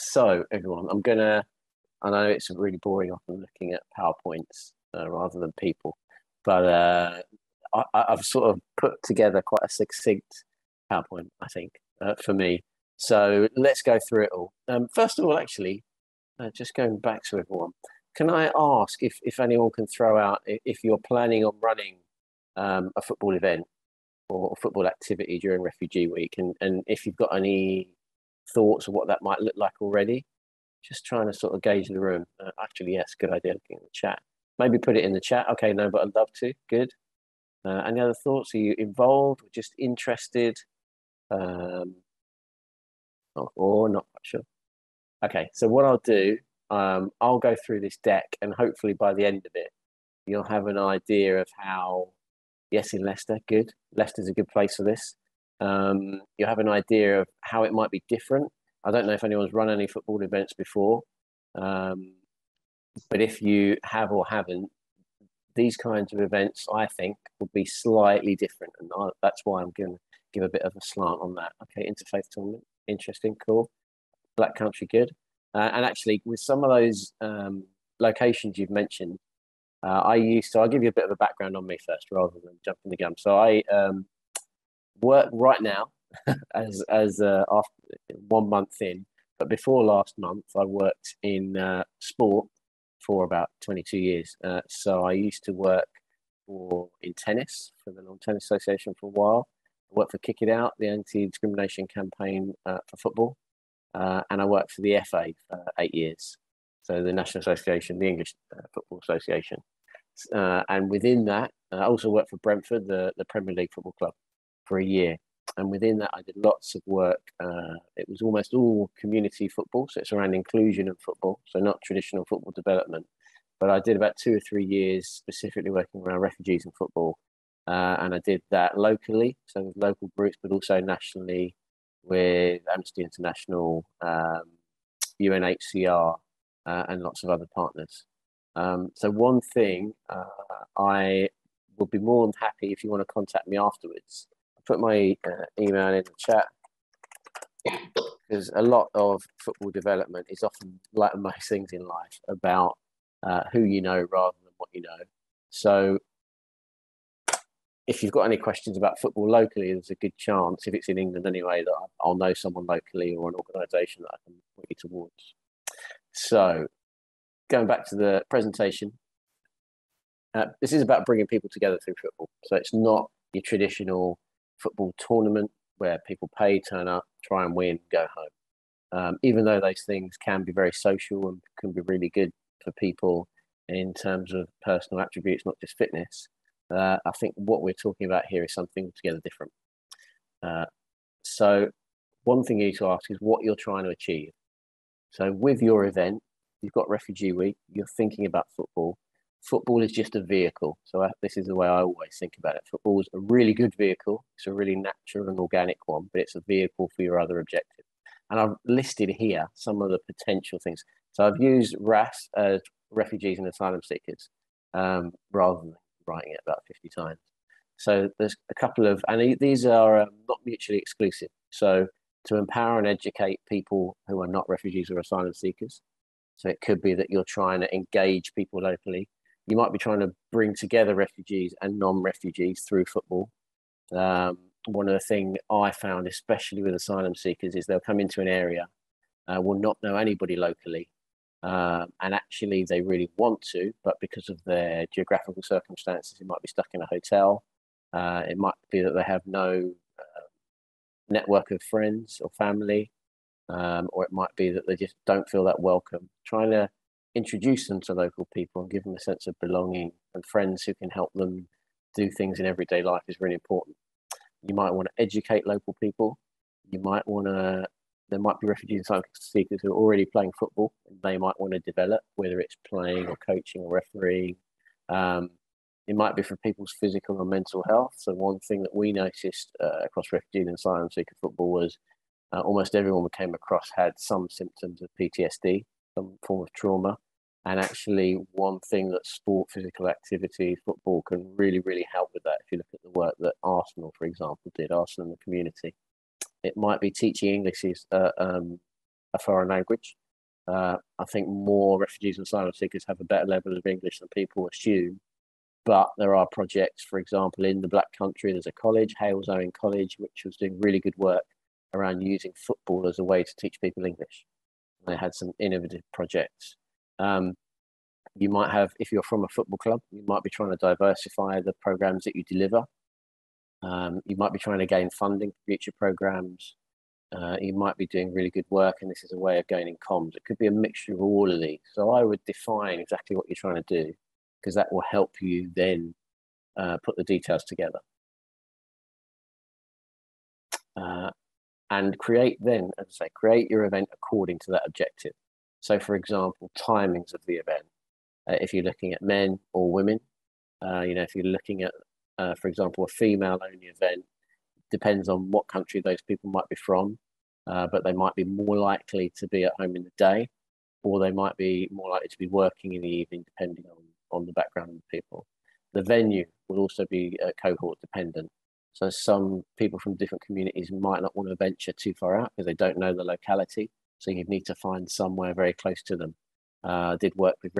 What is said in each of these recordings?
So, everyone, I know it's really boring often looking at PowerPoints rather than people, but I've sort of put together quite a succinct PowerPoint, I think, for me. So let's go through it all. First of all, actually, just going back to everyone, can I ask if anyone can throw out if you're planning on running a football event or football activity during Refugee Week, and if you've got any thoughts of what that might look like already? Just trying to sort of gauge the room. Actually, yes, good idea. Looking at the chat. Maybe put it in the chat. Okay, no, but I'd love to. Good. Any other thoughts? Are you involved or just interested? Or not quite sure. Okay, so what I'll do, I'll go through this deck, and hopefully by the end of it, you'll have an idea of how. Yes, in Leicester, good. Leicester's a good place for this. You'll have an idea of how it might be different. I don't know if anyone's run any football events before, but if you have or haven't, these kinds of events, I think, will be slightly different, and that's why I'm going to give a bit of a slant on that. Okay, interfaith tournament, interesting, cool. Black Country, good. And actually, with some of those locations you've mentioned, I'll give you a bit of a background on me first rather than jumping the gun. So I work right now as after 1 month in, but before last month, I worked in sport for about 22 years. So I used to work in tennis for the Lawn Tennis Association for a while. I worked for Kick It Out, the anti-discrimination campaign for football, and I worked for the FA for 8 years. So the National Association, the English Football Association. And within that, I also worked for Brentford, the Premier League football club, for a year. And within that, I did lots of work. It was almost all community football. So it's around inclusion of football. So not traditional football development. But I did about 2 or 3 years specifically working around refugees and football. And I did that locally, so with local groups, but also nationally with Amnesty International, UNHCR, and lots of other partners. So one thing, I will be more than happy if you want to contact me afterwards. I'll put my email in the chat, because a lot of football development is often, like most things in life, about who you know rather than what you know. So if you've got any questions about football locally, there's a good chance, if it's in England anyway, that I'll know someone locally or an organisation that I can point you towards. So going back to the presentation, this is about bringing people together through football. So it's not your traditional football tournament where people pay, turn up, try and win, go home. Even though those things can be very social and can be really good for people in terms of personal attributes, not just fitness, I think what we're talking about here is something altogether different. So one thing you need to ask is what you're trying to achieve. So with your event, you've got Refugee Week, you're thinking about football. Football is just a vehicle. So this is the way I always think about it. Football is a really good vehicle. It's a really natural and organic one, but it's a vehicle for your other objective. And I've listed here some of the potential things. So I've used RAS as refugees and asylum seekers, rather than writing it about 50 times. So there's a couple of, and these are not mutually exclusive. So to empower and educate people who are not refugees or asylum seekers. So it could be that you're trying to engage people locally. You might be trying to bring together refugees and non-refugees through football. One of the things I found, especially with asylum seekers, is they'll come into an area, will not know anybody locally, and actually they really want to, but because of their geographical circumstances, it might be stuck in a hotel. It might be that they have no network of friends or family, or it might be that they just don't feel that welcome. Trying to introduce them to local people and give them a sense of belonging and friends who can help them do things in everyday life is really important. You might want to educate local people. You might want to, there might be refugees and asylum seekers who are already playing football, and they might want to develop, whether it's playing or coaching or refereeing. It might be for people's physical and mental health. So one thing that we noticed across refugee and asylum seeker football was almost everyone we came across had some symptoms of PTSD, some form of trauma. And actually one thing that sport, physical activity, football can really, really help with that. If you look at the work that Arsenal, for example, did, Arsenal in the community. It might be teaching English a foreign language. I think more refugees and asylum seekers have a better level of English than people assume. But there are projects, for example, in the Black Country, there's a college, Hales Owen College, which was doing really good work around using football as a way to teach people English. They had some innovative projects. You might have, if you're from a football club, you might be trying to diversify the programs that you deliver. You might be trying to gain funding for future programs. You might be doing really good work, and this is a way of gaining comms. It could be a mixture of all of these. So I would define exactly what you're trying to do, because that will help you then put the details together. And create then, as I say, create your event according to that objective. So for example, timings of the event. If you're looking at men or women, if you're looking at, for example, a female-only event, depends on what country those people might be from, but they might be more likely to be at home in the day, or they might be more likely to be working in the evening, depending on the background of the people. The venue will also be cohort dependent. So some people from different communities might not want to venture too far out because they don't know the locality. So you'd need to find somewhere very close to them. I did work with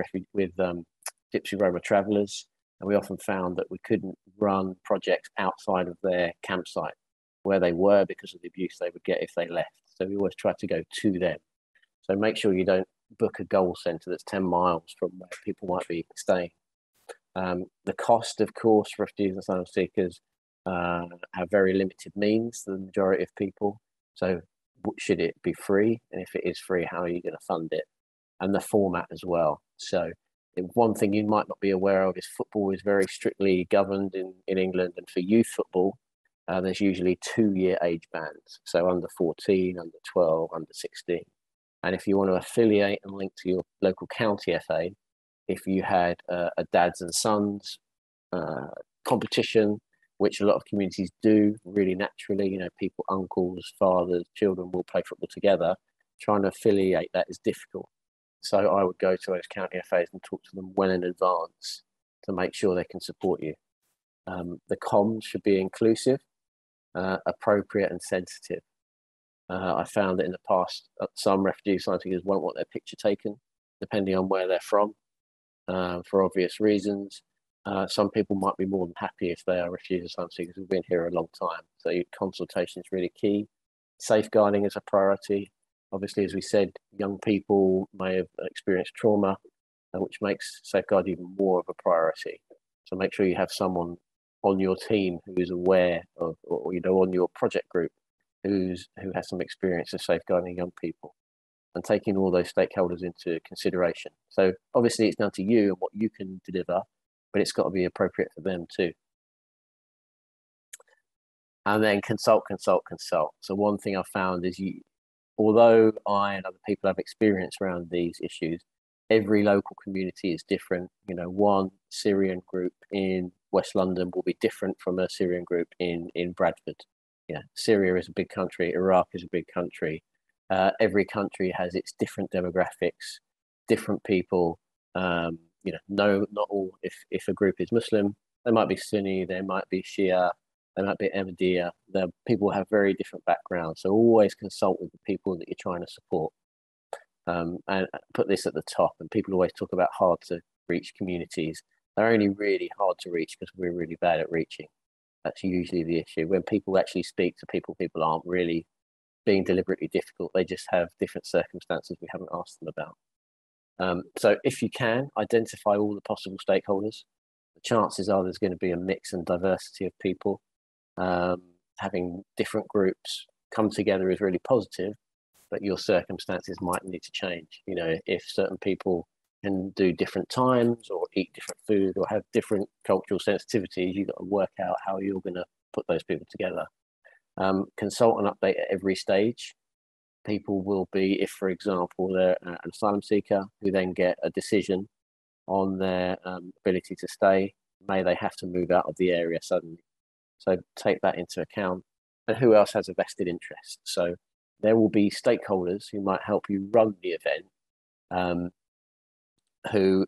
Gypsy Roma travellers, and we often found that we couldn't run projects outside of their campsite where they were because of the abuse they would get if they left. So we always try to go to them. So make sure you don't book a goal centre that's 10 miles from where people might be staying. The cost, of course, for refugees and asylum seekers have very limited means, the majority of people. So should it be free? And if it is free, how are you going to fund it? And the format as well. So one thing you might not be aware of is football is very strictly governed in England. And for youth football, there's usually 2-year age bands. So under 14, under 12, under 16. And if you want to affiliate and link to your local county FA, if you had a dads and sons competition, which a lot of communities do really naturally, people, uncles, fathers, children will play football together, trying to affiliate that is difficult. So I would go to those county FAs and talk to them well in advance to make sure they can support you. The comms should be inclusive, appropriate and sensitive. I found that in the past, some refugee asylum seekers won't want their picture taken, depending on where they're from, for obvious reasons. Some people might be more than happy if they are refugee asylum seekers who've been here a long time. So consultation is really key. Safeguarding is a priority. Obviously, as we said, young people may have experienced trauma, which makes safeguard even more of a priority. So make sure you have someone on your team who is aware of, or on your project group who has some experience of safeguarding young people, and taking all those stakeholders into consideration. So obviously, it's down to you and what you can deliver, but it's got to be appropriate for them too. And then consult. So one thing I found is although I and other people have experience around these issues, every local community is different. One Syrian group in West London will be different from a Syrian group in Bradford. Syria is a big country, Iraq is a big country. Every country has its different demographics, different people. Not all. If a group is Muslim, they might be Sunni, they might be Shia, they might be Ahmadiyya. The people have very different backgrounds, so always consult with the people that you're trying to support. And put this at the top. And people always talk about hard to reach communities. They're only really hard to reach because we're really bad at reaching. That's usually the issue. When people actually speak to people aren't really being deliberately difficult. They just have different circumstances we haven't asked them about. So if you can, identify all the possible stakeholders. The chances are there's going to be a mix and diversity of people. Having different groups come together is really positive, but your circumstances might need to change. If certain people can do different times or eat different food or have different cultural sensitivities, you've got to work out how you're going to put those people together. Consult and update at every stage. People will be, if for example they're an asylum seeker who then get a decision on their ability to stay, may they have to move out of the area suddenly. So take that into account. And who else has a vested interest? So there will be stakeholders who might help you run the event, who,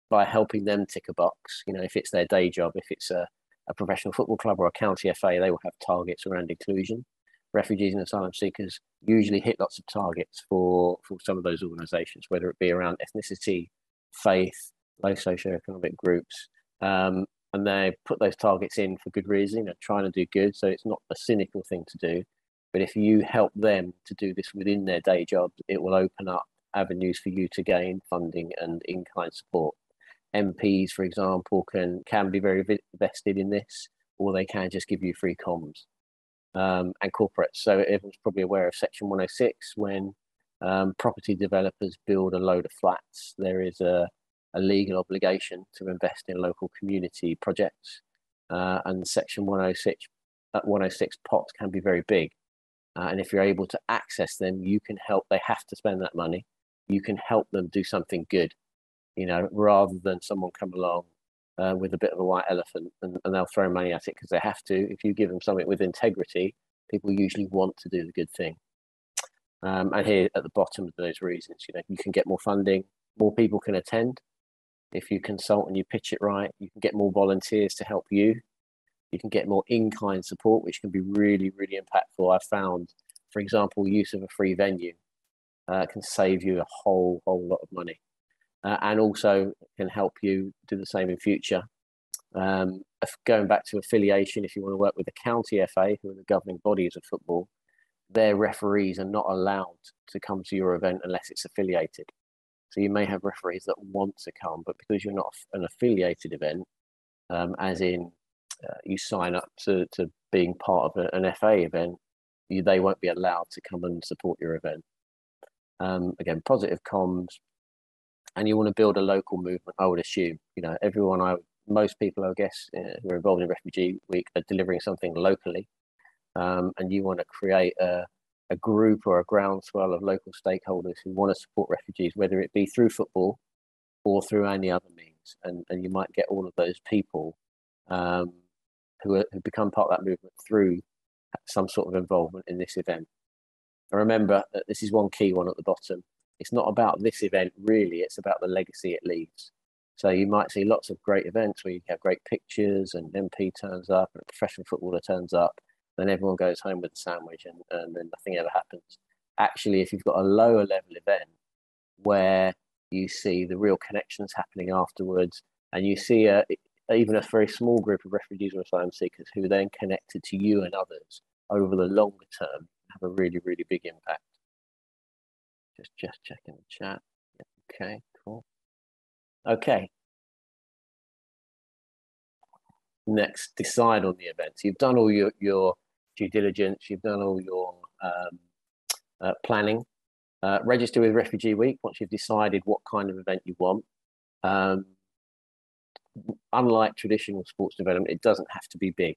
by helping them tick a box, if it's their day job, if it's a professional football club or a county FA, they will have targets around inclusion. refugees and asylum seekers usually hit lots of targets for some of those organisations, whether it be around ethnicity, faith, low socioeconomic groups. And they put those targets in for good reason, trying to do good. So it's not a cynical thing to do. But if you help them to do this within their day jobs, it will open up avenues for you to gain funding and in-kind support. MPs, for example, can be very vested in this, or they can just give you free comms. And corporates. So everyone's probably aware of Section 106. When property developers build a load of flats, there is a legal obligation to invest in local community projects. And Section 106 pots can be very big. And if you're able to access them, you can help. They have to spend that money. You can help them do something good, rather than someone come along with a bit of a white elephant and they'll throw money at it because they have to. If you give them something with integrity, people usually want to do the good thing. And here at the bottom of those reasons, you can get more funding, more people can attend. If you consult and you pitch it right, you can get more volunteers to help you. You can get more in-kind support, which can be really, really impactful. I've found, for example, use of a free venue can save you a whole lot of money. And also can help you do the same in future. Going back to affiliation, if you want to work with the county FA, who are the governing bodies of football, their referees are not allowed to come to your event unless it's affiliated. So you may have referees that want to come, but because you're not an affiliated event, as in you sign up to being part of an FA event, they won't be allowed to come and support your event. Again, positive comms. And you want to build a local movement, I would assume. Most people, I guess, who are involved in Refugee Week are delivering something locally. And you want to create a group or a groundswell of local stakeholders who want to support refugees, whether it be through football or through any other means. And you might get all of those people who become part of that movement through some sort of involvement in this event. And remember that this is one key one at the bottom. It's not about this event, really. It's about the legacy it leaves. So you might see lots of great events where you have great pictures and MP turns up and a professional footballer turns up, then everyone goes home with a sandwich and then nothing ever happens. Actually, if you've got a lower level event where you see the real connections happening afterwards, and you see even a very small group of refugees or asylum seekers who then connected to you and others over the longer term, have a really, really big impact. Just checking the chat. Okay, cool. Okay. Next, decide on the events. You've done all your due diligence. You've done all your planning. Register with Refugee Week once you've decided what kind of event you want. Unlike traditional sports development, it doesn't have to be big.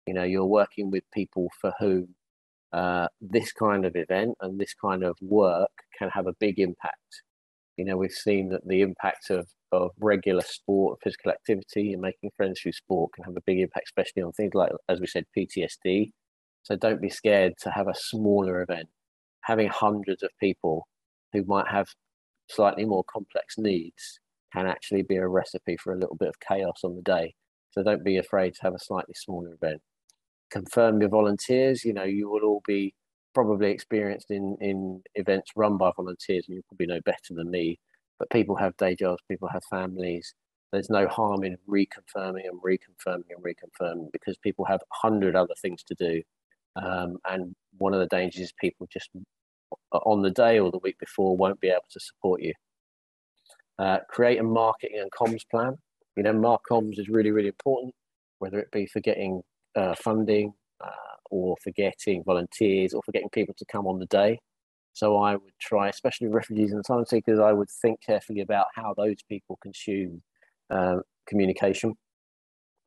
You're working with people for whom this kind of event and this kind of work can have a big impact. We've seen that the impact of regular sport, physical activity, and making friends through sport can have a big impact, especially on things like, as we said, PTSD. So don't be scared to have a smaller event. Having hundreds of people who might have slightly more complex needs can actually be a recipe for a little bit of chaos on the day. So don't be afraid to have a slightly smaller event. Confirm your volunteers. You will all be probably experienced in events run by volunteers, and you probably know better than me, but people have day jobs, people have families. There's no harm in reconfirming because people have 100 other things to do. And one of the dangers is people just on the day or the week before won't be able to support you. Create a marketing and comms plan. Comms is really, really important, whether it be for getting funding or for getting volunteers or for getting people to come on the day. So I would try, especially with refugees and asylum seekers, I would think carefully about how those people consume communication.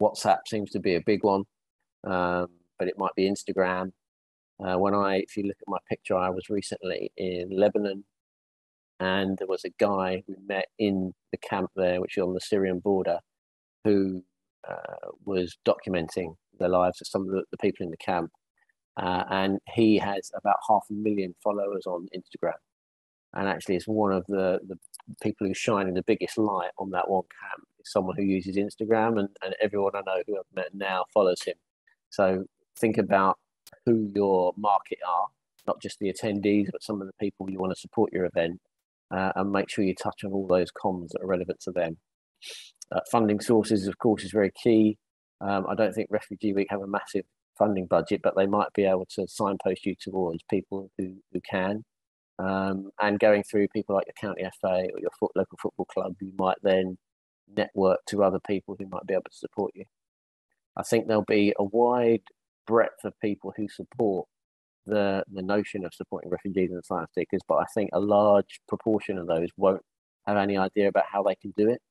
WhatsApp seems to be a big one, but it might be Instagram. If you look at my picture, I was recently in Lebanon, and there was a guy we met in the camp there, which is on the Syrian border, who was documenting the lives of some of the people in the camp. And he has about 500,000 followers on Instagram. And actually, it's one of the people who's shining the biggest light on that one camp. It's someone who uses Instagram, and everyone I know who I've met now follows him. So think about who your market are, not just the attendees, but some of the people you want to support your event, and make sure you touch on all those comms that are relevant to them. Funding sources, of course, is very key. I don't think Refugee Week have a massive funding budget, but they might be able to signpost you towards people who can. And going through people like your county FA or your local football club, you might then network to other people who might be able to support you. I think there'll be a wide breadth of people who support the notion of supporting refugees and asylum seekers, but I think a large proportion of those won't have any idea about how they can do it.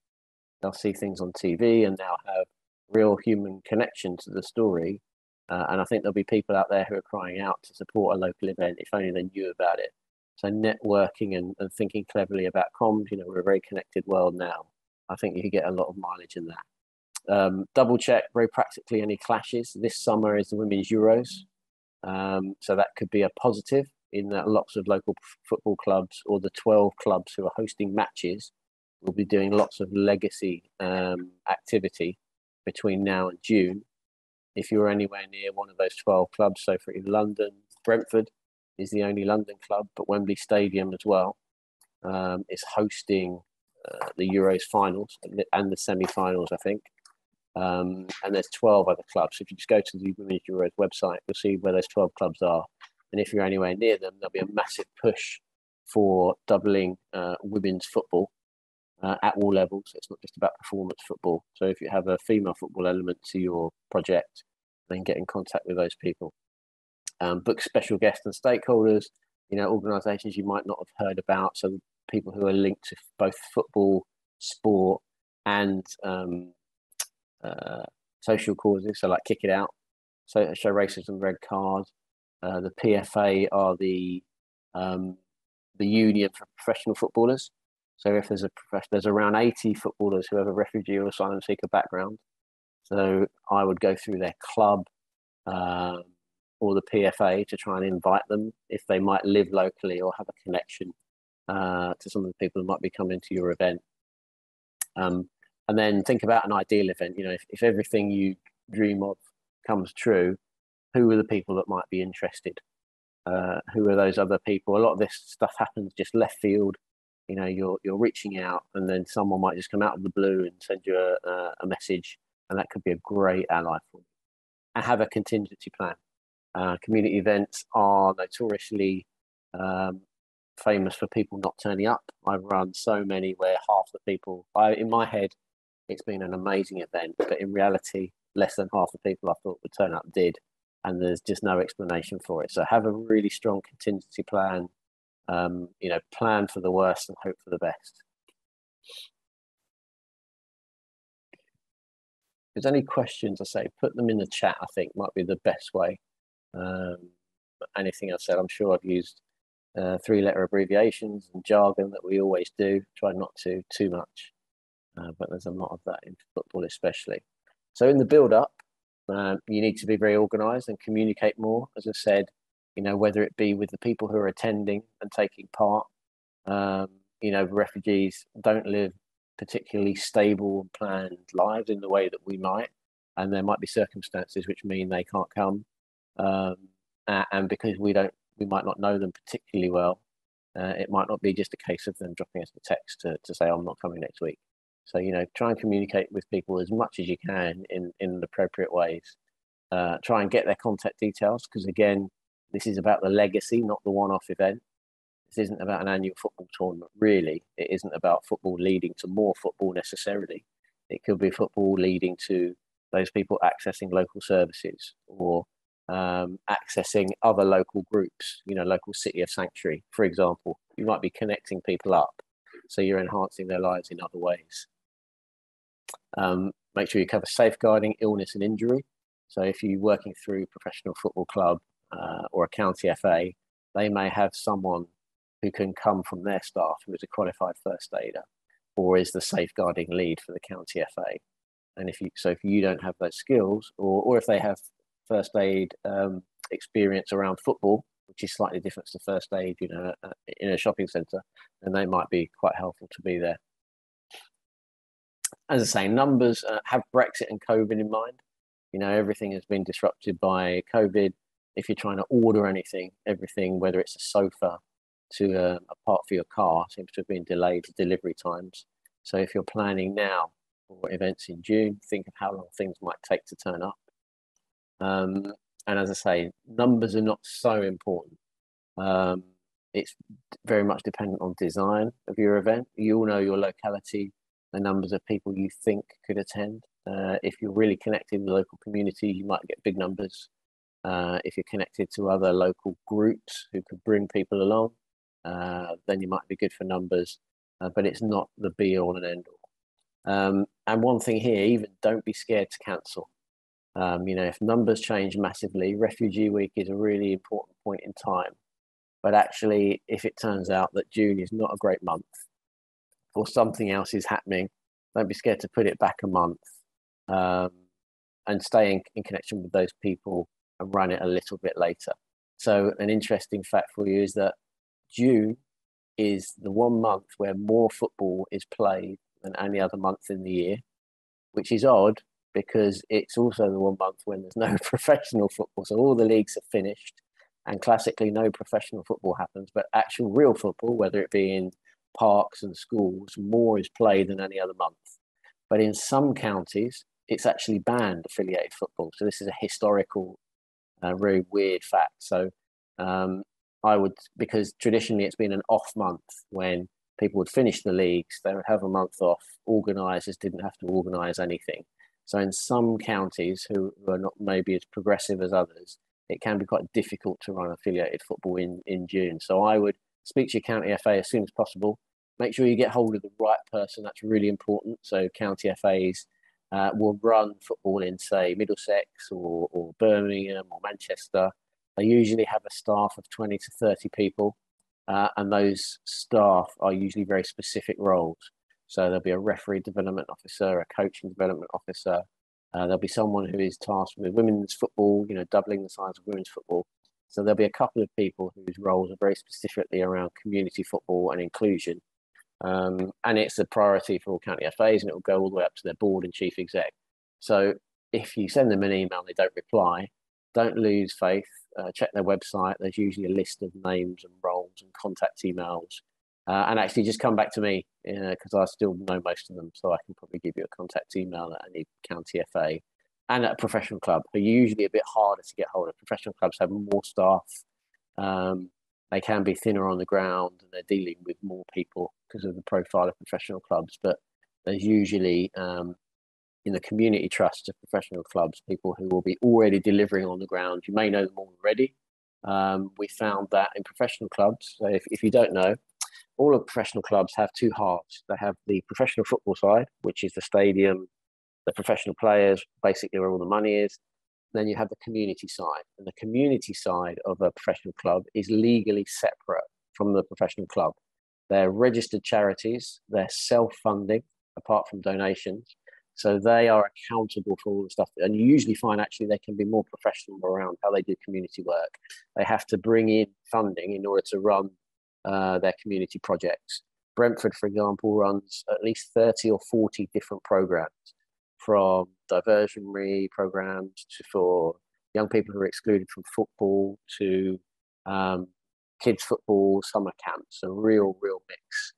They'll see things on TV and they'll have real human connection to the story. And I think there'll be people out there who are crying out to support a local event if only they knew about it. So networking and thinking cleverly about comms, we're a very connected world now. I think you could get a lot of mileage in that. Double check very practically any clashes. This summer is the Women's Euros. So that could be a positive in that lots of local football clubs or the 12 clubs who are hosting matches will be doing lots of legacy activity between now and June. If you're anywhere near one of those 12 clubs, so for in London, Brentford is the only London club, but Wembley Stadium as well is hosting the Euros finals and the semi-finals, I think. And there's 12 other clubs. So if you just go to the Women's Euros website, you'll see where those 12 clubs are. And if you're anywhere near them, there'll be a massive push for doubling women's football at all levels. It's not just about performance football. So if you have a female football element to your project, then get in contact with those people. Book special guests and stakeholders, organisations you might not have heard about. So people who are linked to both football, sport, and social causes. So like Kick It Out, so Show Racism Red Card. The PFA are the union for professional footballers. So if there's around 80 footballers who have a refugee or asylum seeker background. So I would go through their club or the PFA to try and invite them if they might live locally or have a connection to some of the people who might be coming to your event. And then think about an ideal event. If everything you dream of comes true, who are the people that might be interested? Who are those other people? A lot of this stuff happens just left field. You're reaching out, and then someone might just come out of the blue and send you a message, and that could be a great ally for you. And have a contingency plan. Community events are notoriously famous for people not turning up. I've run so many where half the people, in my head, it's been an amazing event, but in reality, less than half the people I thought would turn up did, and there's just no explanation for it. So have a really strong contingency plan. Plan for the worst and hope for the best. If there's any questions, I say put them in the chat. I think might be the best way. Anything I've said, I'm sure I've used 3-letter abbreviations and jargon that we always do. Try not to too much, but there's a lot of that in football especially. So in the build-up, you need to be very organised and communicate more. As I said, whether it be with the people who are attending and taking part. Refugees don't live particularly stable and planned lives in the way that we might, and there might be circumstances which mean they can't come. And because we might not know them particularly well, it might not be just a case of them dropping us a text to say, I'm not coming next week. So, try and communicate with people as much as you can in appropriate ways. Try and get their contact details, because again, this is about the legacy, not the one-off event. This isn't about an annual football tournament, really. It isn't about football leading to more football necessarily. It could be football leading to those people accessing local services or accessing other local groups, local city of sanctuary, for example. You might be connecting people up, so you're enhancing their lives in other ways. Make sure you cover safeguarding, illness and injury. So if you're working through a professional football club or a county FA, they may have someone who can come from their staff who is a qualified first aider or is the safeguarding lead for the county FA. And if you don't have those skills, or if they have first aid experience around football, which is slightly different to first aid, in a shopping centre, then they might be quite helpful to be there. As I say, numbers have Brexit and COVID in mind. Everything has been disrupted by COVID. if you're trying to order anything, everything, whether it's a sofa to a part for your car, seems to have been delayed for delivery times. So if you're planning now for events in June, think of how long things might take to turn up. And as I say, numbers are not so important. It's very much dependent on design of your event. You all know your locality, the numbers of people you think could attend. If you're really connected with the local community, you might get big numbers. If you're connected to other local groups who could bring people along, then you might be good for numbers, but it's not the be all and end all. And one thing here, even don't be scared to cancel. If numbers change massively, Refugee Week is a really important point in time. But actually, if it turns out that June is not a great month or something else is happening, don't be scared to put it back a month, and stay in connection with those people and run it a little bit later. So an interesting fact for you is that June is the 1 month where more football is played than any other month in the year, which is odd because it's also the 1 month when there's no professional football. So all the leagues are finished and classically no professional football happens, but actual real football, whether it be in parks and schools, more is played than any other month. But in some counties, it's actually banned affiliated football. So this is a historical, very weird fact. So because traditionally it's been an off month when people would finish the leagues, they would have a month off, organisers didn't have to organise anything. So in some counties who are not maybe as progressive as others, it can be quite difficult to run affiliated football in June. So I would speak to your county FA as soon as possible. Make sure you get hold of the right person. That's really important. So county FAs will run football in, say, Middlesex or Birmingham or Manchester. They usually have a staff of 20 to 30 people. And those staff are usually very specific roles. So there'll be a referee development officer, a coaching development officer. There'll be someone who is tasked with women's football, doubling the size of women's football. So there'll be a couple of people whose roles are very specifically around community football and inclusion. And it's a priority for all county FAs, and it will go all the way up to their board and chief exec. So if you send them an email and they don't reply, don't lose faith. Check their website. There's usually a list of names and roles and contact emails. And actually just come back to me because I still know most of them. So I can probably give you a contact email at any county FA and at a professional club. They're usually a bit harder to get hold of. Professional clubs have more staff. They can be thinner on the ground and they're dealing with more people because of the profile of professional clubs. But there's usually in the community trusts of professional clubs, people who will be already delivering on the ground. You may know them already. We found that in professional clubs, so if you don't know, all of professional clubs have two halves. They have the professional football side, which is the stadium, the professional players, basically where all the money is. Then you have the community side. And the community side of a professional club is legally separate from the professional club. They're registered charities. They're self-funding, apart from donations. So they are accountable for all the stuff. And you usually find actually they can be more professional around how they do community work. They have to bring in funding in order to run their community projects. Brentford, for example, runs at least 30 or 40 different programs, from diversionary programs for young people who are excluded from football to kids football, summer camps, a real mix.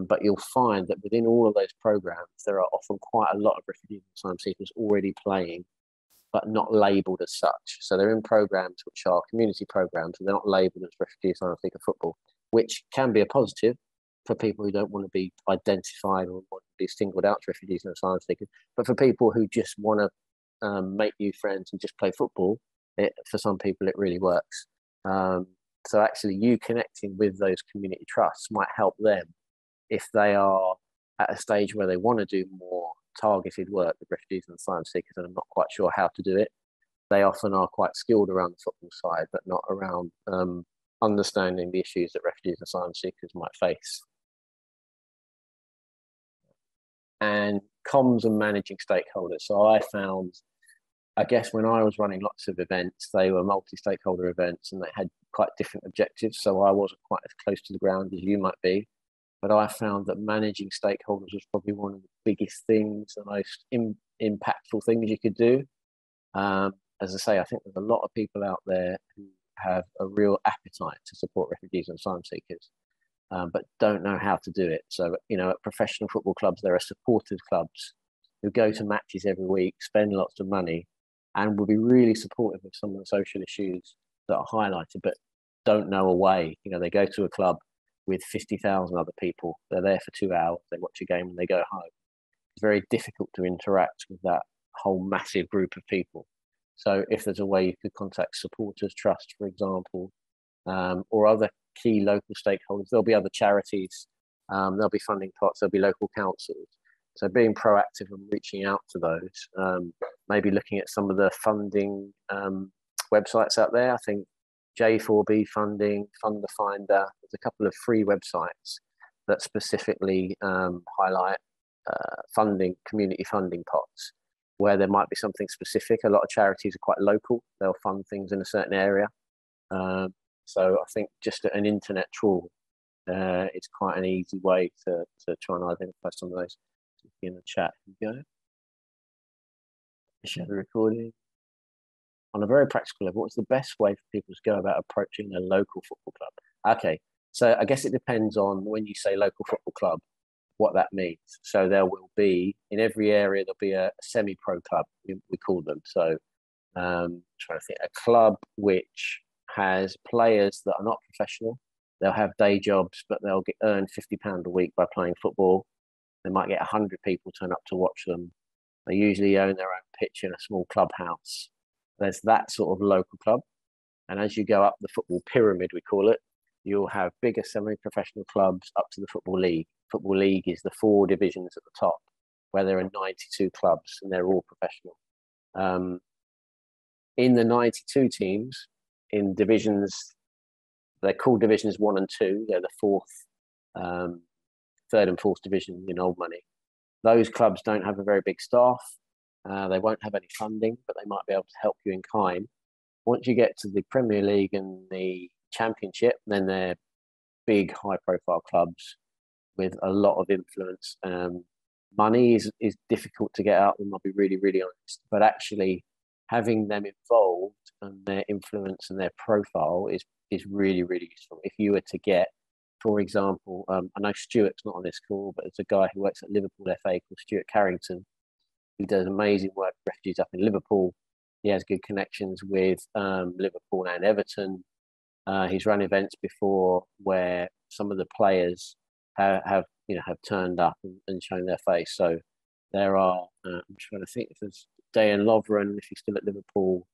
But you'll find that within all of those programs, there are often quite a lot of refugees and asylum seekers already playing, but not labelled as such. So they're in programs which are community programs, and they're not labelled as refugee asylum seeker football, which can be a positive for people who don't want to be identified or want to be singled out as refugees and asylum seekers. But for people who just want to make new friends and just play football, for some people, it really works. So actually you connecting with those community trusts might help them if they are at a stage where they want to do more targeted work with refugees and asylum seekers and are not quite sure how to do it. They often are quite skilled around the football side, but not around understanding the issues that refugees and asylum seekers might face. And comms and managing stakeholders. So I found, I guess when I was running lots of events, they were multi-stakeholder events and they had quite different objectives. So I wasn't quite as close to the ground as you might be. But I found that managing stakeholders was probably one of the biggest things, the most impactful things you could do. as I say, I think there's a lot of people out there who have a real appetite to support refugees and asylum seekers, but don't know how to do it. So, at professional football clubs, there are supporters clubs who go to matches every week, spend lots of money, and will be really supportive of some of the social issues that are highlighted, but don't know a way. They go to a club with 50,000 other people. They're there for 2 hours. They watch a game and they go home. It's very difficult to interact with that whole massive group of people. So if there's a way you could contact Supporters Trust, for example, or other key local stakeholders, there'll be other charities, there'll be funding pots, there'll be local councils. So being proactive and reaching out to those, maybe looking at some of the funding websites out there. I think J4B Funding, Funder Finder, there's a couple of free websites that specifically highlight funding, community funding pots, where there might be something specific. A lot of charities are quite local. They'll fund things in a certain area. So I think just an internet tool, it's quite an easy way to try and identify some of those. In the chat, here we go. Share the recording. On a very practical level, what's the best way for people to go about approaching a local football club? Okay, so I guess it depends on, when you say local football club, what that means. So there will be, in every area, there'll be a semi-pro club, we call them. So trying to think, a club which has players that are not professional. They'll have day jobs, but they'll earn £50 a week by playing football. They might get 100 people turn up to watch them. They usually own their own pitch in a small clubhouse. There's that sort of local club. And as you go up the football pyramid, we call it, you'll have bigger semi-professional clubs up to the Football League. Football League is the 4 divisions at the top, where there are 92 clubs and they're all professional. In the 92 teams, in divisions, they're called divisions 1 and 2. They're the third and fourth division in old money. Those clubs don't have a very big staff. They won't have any funding, but they might be able to help you in kind. Once you get to the Premier League and the Championship, then they're big, high-profile clubs with a lot of influence. Money is difficult to get out of them, I'll be really, really honest. But actually, having them involved and their influence and their profile is really, really useful. If you were to get, for example, I know Stuart's not on this call, but there's a guy who works at Liverpool FA called Stuart Carrington, who does amazing work for refugees up in Liverpool. He has good connections with Liverpool and Everton. He's run events before where some of the players have turned up and shown their face. So there are, I'm trying to think if there's Dayan Lovren, if he's still at Liverpool,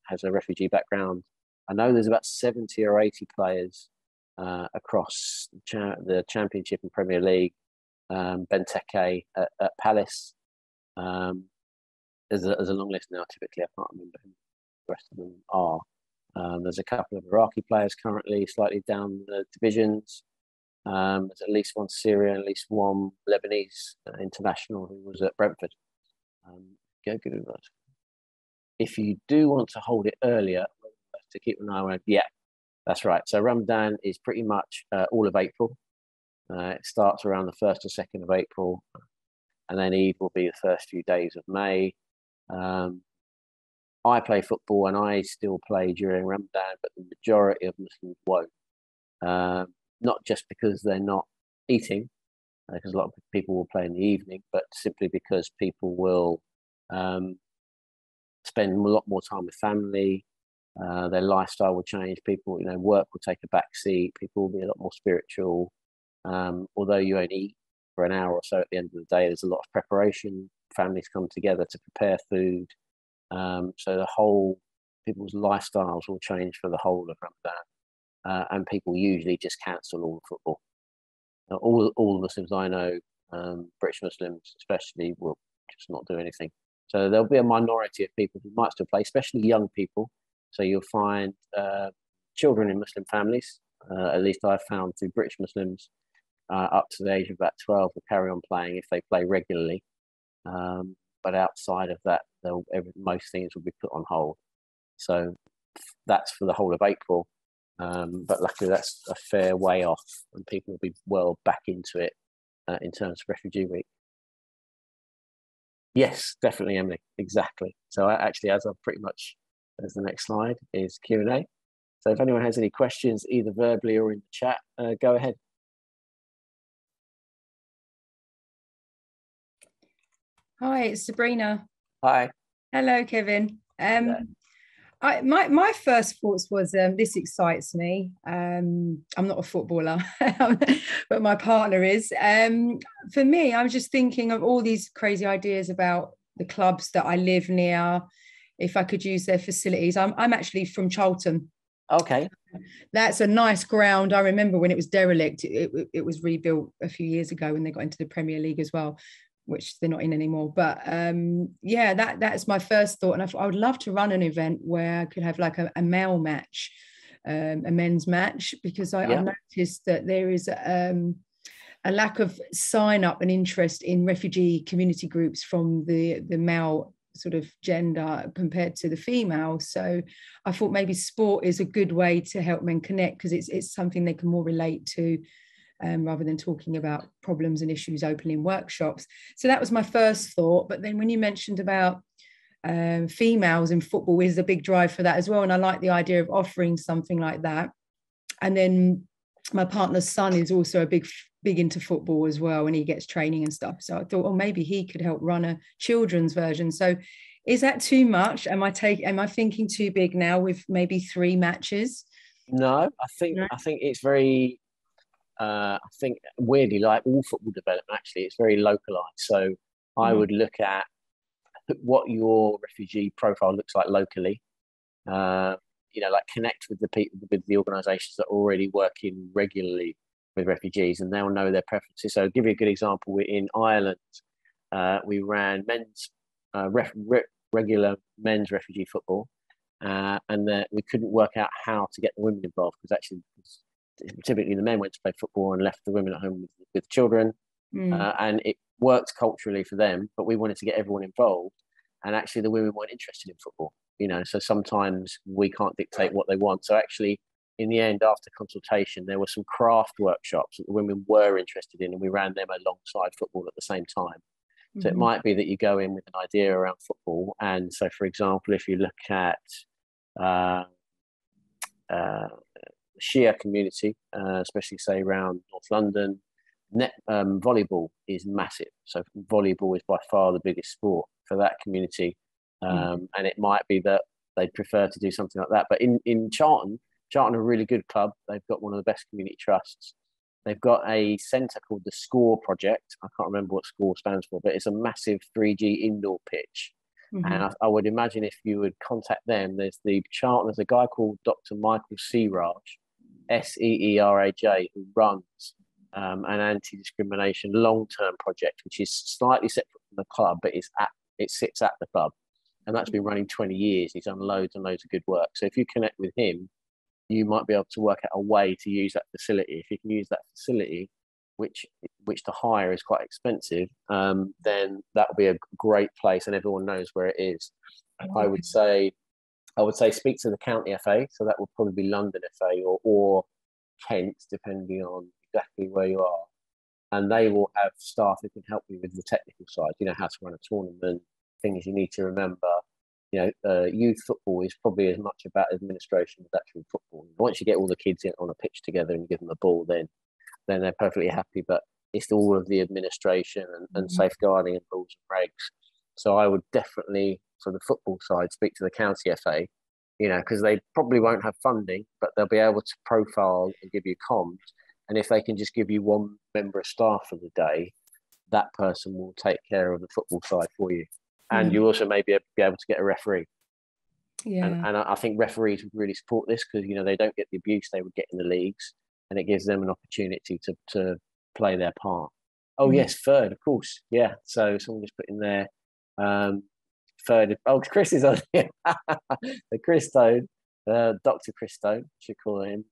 has a refugee background. I know there's about 70 or 80 players across the Championship and Premier League. Benteke at Palace. There's a long list now. Typically, I can't remember who the rest of them are. There's a couple of Iraqi players currently slightly down the divisions. There's at least one Syrian, at least one Lebanese international who was at Brentford. Go Google that. If you do want to hold it earlier, to keep an eye on it, yeah, that's right. So Ramadan is pretty much all of April. It starts around the 1st or 2nd of April, and then Eid will be the first few days of May. I play football and I still play during Ramadan, but the majority of Muslims won't. Not just because they're not eating, because a lot of people will play in the evening, but simply because people will spend a lot more time with family. Their lifestyle will change. People, work will take a back seat. People will be a lot more spiritual. Although you only eat for an hour or so at the end of the day, there's a lot of preparation. Families come together to prepare food. So people's lifestyles will change for the whole of Ramadan. And people usually just cancel all the football. All the Muslims I know, British Muslims especially, will just not do anything. So there'll be a minority of people who might still play, especially young people. So you'll find children in Muslim families, at least I've found through British Muslims, up to the age of about 12 will carry on playing if they play regularly. But outside of that, most things will be put on hold. So that's for the whole of April. But luckily, that's a fair way off, and people will be well back into it in terms of Refugee Week. Yes, definitely, Emily. Exactly. So actually, as I've pretty much There's the next slide is Q&A. So if anyone has any questions, either verbally or in the chat, go ahead. Hi, it's Sabrina. Hi. Hello, Kevin. My first thoughts was this excites me. I'm not a footballer, but my partner is. For me, I'm just thinking of all these crazy ideas about the clubs that I live near, if I could use their facilities. I'm actually from Charlton. Okay. That's a nice ground. I remember when it was derelict, it was rebuilt a few years ago when they got into the Premier League as well, which they're not in anymore. But yeah, that's my first thought. And I would love to run an event where I could have like a male match, a men's match, because I've noticed that there is a lack of sign up and interest in refugee community groups from the male sort of gender compared to the female. So I thought maybe sport is a good way to help men connect, because it's something they can more relate to, rather than talking about problems and issues openly in workshops. So that was my first thought. But then when you mentioned about females in football, is a big drive for that as well. And I like the idea of offering something like that. And then my partner's son is also a big into football as well, and he gets training and stuff. So I thought, oh, maybe he could help run a children's version. So is that too much? Am I thinking too big now with maybe 3 matches? No, I think it's very I think weirdly, like all football development, actually, it's very localized. So I would look at what your refugee profile looks like locally. Like connect with the people, with the organisations that are already working regularly with refugees, and they'll know their preferences. So I'll give you a good example. We're in Ireland. We ran men's regular men's refugee football, and we couldn't work out how to get the women involved, because actually typically the men went to play football and left the women at home with children, and it worked culturally for them, but we wanted to get everyone involved, and actually the women weren't interested in football, so sometimes we can't dictate what they want. So actually in the end, after consultation, there were some craft workshops that the women were interested in, and we ran them alongside football at the same time. So it might be that you go in with an idea around football, and so for example, if you look at Shia community, especially say around North London, volleyball is massive. So volleyball is by far the biggest sport for that community, and it might be that they'd prefer to do something like that. But in Charlton are a really good club. They've got one of the best community trusts. They've got a centre called the SCORE project. I can't remember what SCORE stands for, but it's a massive 3G indoor pitch. And I would imagine if you would contact them, there's a guy called Dr. Michael Seeraj, Seeraj, who runs an anti-discrimination long-term project, which is slightly separate from the club, but it sits at the club. And that's been running 20 years. He's done loads and loads of good work. So if you connect with him, you might be able to work out a way to use that facility. If you can use that facility, which to hire is quite expensive, then that would be a great place, and everyone knows where it is. I would say speak to the county FA, so that would probably be London FA or Kent, depending on exactly where you are, and they will have staff who can help you with the technical side. How to run a tournament, things you need to remember. Youth football is probably as much about administration as actual football. Once you get all the kids in on a pitch together and you give them the ball, then they're perfectly happy. But it's all of the administration and safeguarding and rules and regs. So I would definitely, for the football side, speak to the county FA, because they probably won't have funding, but they'll be able to profile and give you comms. And if they can just give you one member of staff for the day, that person will take care of the football side for you. And you also may be able to get a referee. Yeah. And I think referees would really support this, because, they don't get the abuse they would get in the leagues, and it gives them an opportunity to play their part. Oh, yes, third, of course. Yeah. So someone just put in there, third. Oh, Chris is on here. Chris Stone, Dr. Chris Stone, should call him,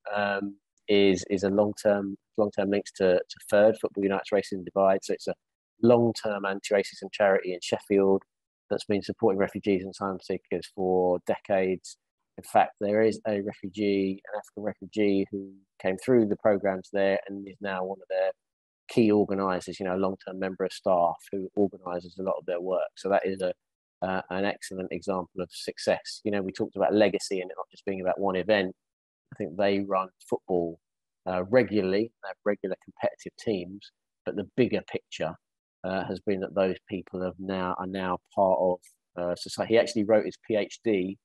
is a long-term links to Third, Football Unites Racism Divide. So it's a long-term anti-racism charity in Sheffield that's been supporting refugees and asylum seekers for decades. In fact, there is an African refugee who came through the programs there and is now one of their key organisers, a long-term member of staff who organises a lot of their work. So that is a an excellent example of success. You know, we talked about legacy and it not just being about one event. I think they run football regularly. They have regular competitive teams, but the bigger picture has been that those people are now part of society. He actually wrote his PhD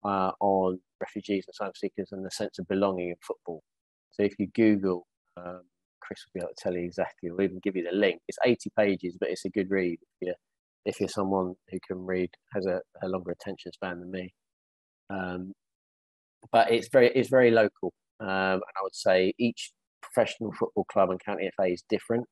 on refugees and asylum seekers and the sense of belonging in football. So if you Google, Chris will be able to tell you exactly, or even give you the link. It's 80 pages, but it's a good read if you're someone who can read, has a longer attention span than me. But it's very local, and I would say each professional football club and county FA is different,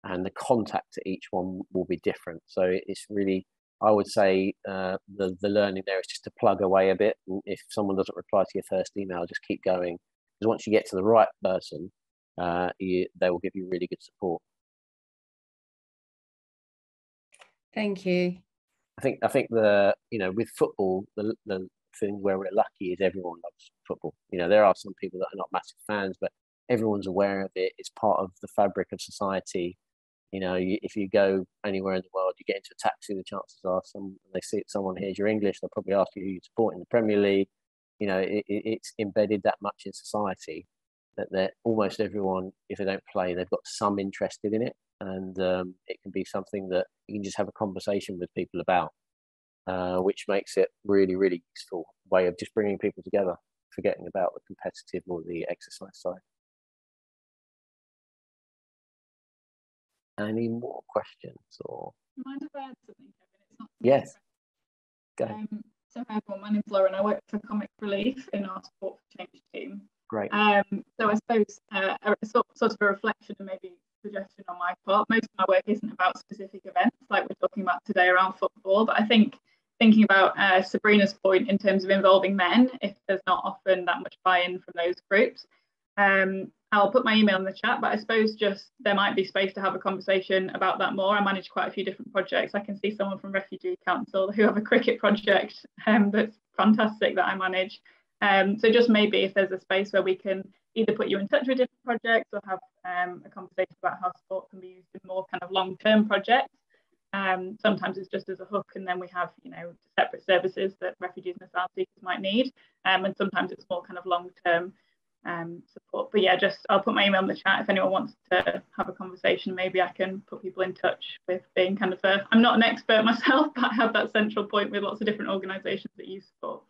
and the contact to each one will be different. So it's really, I would say, the learning there is just to plug away a bit. If someone doesn't reply to your first email, just keep going, because once you get to the right person, they will give you really good support. Thank you. I think with football, the thing where we're lucky is everyone loves football. You know, there are some people that are not massive fans, but everyone's aware of it. It's part of the fabric of society. You know, if you go anywhere in the world, you get into a taxi, the chances are they see someone hears you're English, they'll probably ask you who you support in the Premier League. You know, it's embedded that much in society that almost everyone, if they don't play, they've got some interested in it. And it can be something that you can just have a conversation with people about, which makes it really, really useful way of just bringing people together, forgetting about the competitive or the exercise side. Any more questions? Or Mind if I add something, Kevin? It's not. Yes. Go. So hi everyone, my name's Lauren. I work for Comic Relief in our Sport for Change team. Great. So I suppose sort of a reflection and maybe suggestion on my part. Most of my work isn't about specific events like we're talking about today around football, but I think thinking about Sabrina's point in terms of involving men, if there's not often that much buy-in from those groups, I'll put my email in the chat, but I suppose just there might be space to have a conversation about that more. I manage quite a few different projects. I can see someone from Refugee Council who have a cricket project that's fantastic that I manage. So just maybe if there's a space where we can either put you in touch with different projects or have a conversation about how sport can be used in more kind of long-term projects. Sometimes it's just as a hook, and then we have, separate services that refugees and asylum seekers might need. And sometimes it's more kind of long-term support. But yeah, I'll put my email in the chat if anyone wants to have a conversation. Maybe I can put people in touch with being kind of I'm not an expert myself, but I have that central point with lots of different organisations that you support.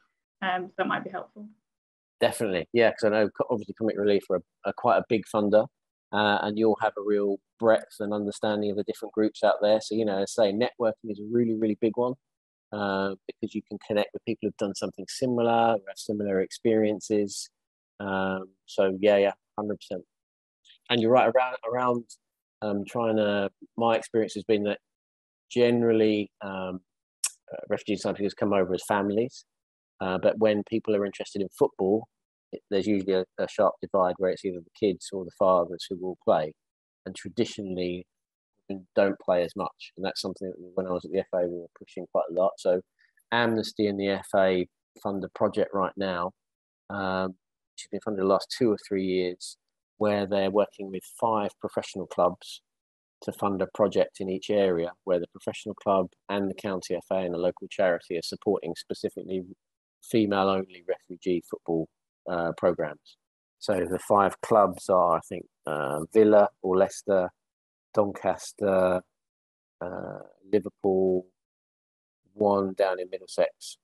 So that might be helpful. Definitely, yeah, because I know obviously Comic Relief are quite a big funder, and you'll have a real breadth and understanding of the different groups out there. So, networking is a really, really big one, because you can connect with people who've done something similar, or have similar experiences. So yeah, 100%. And you're right around my experience has been that generally refugees sometimes come over as families. But when people are interested in football, there's usually a sharp divide where it's either the kids or the fathers who will play. And traditionally, don't play as much. And that's something that when I was at the FA, we were pushing quite a lot. So Amnesty and the FA fund a project right now, which has been funded the last 2 or 3 years, where they're working with 5 professional clubs to fund a project in each area where the professional club and the county FA and a local charity are supporting specifically female-only refugee football programs. So the 5 clubs are, I think, Villa or Leicester, Doncaster, Liverpool, one down in Middlesex.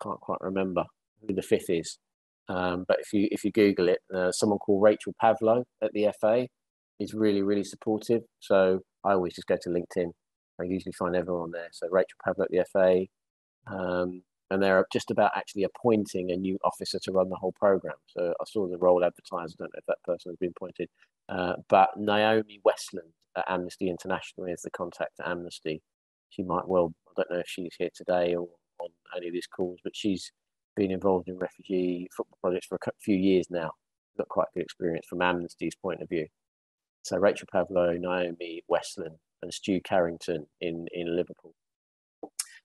Can't quite remember who the 5th is. But if you Google it, someone called Rachel Pavlo at the FA is really, really supportive. So I always just go to LinkedIn. I usually find everyone there. So Rachel Pavlo at the FA. And they're just about actually appointing a new officer to run the whole program. So I saw the role advertised. I don't know if that person has been appointed. But Naomi Westland at Amnesty International is the contact at Amnesty. She might well, I don't know if she's here today or on any of these calls, but she's been involved in refugee football projects for a few years now. Got quite good experience from Amnesty's point of view. So Rachel Pavlo, Naomi Westland, and Stu Carrington in Liverpool.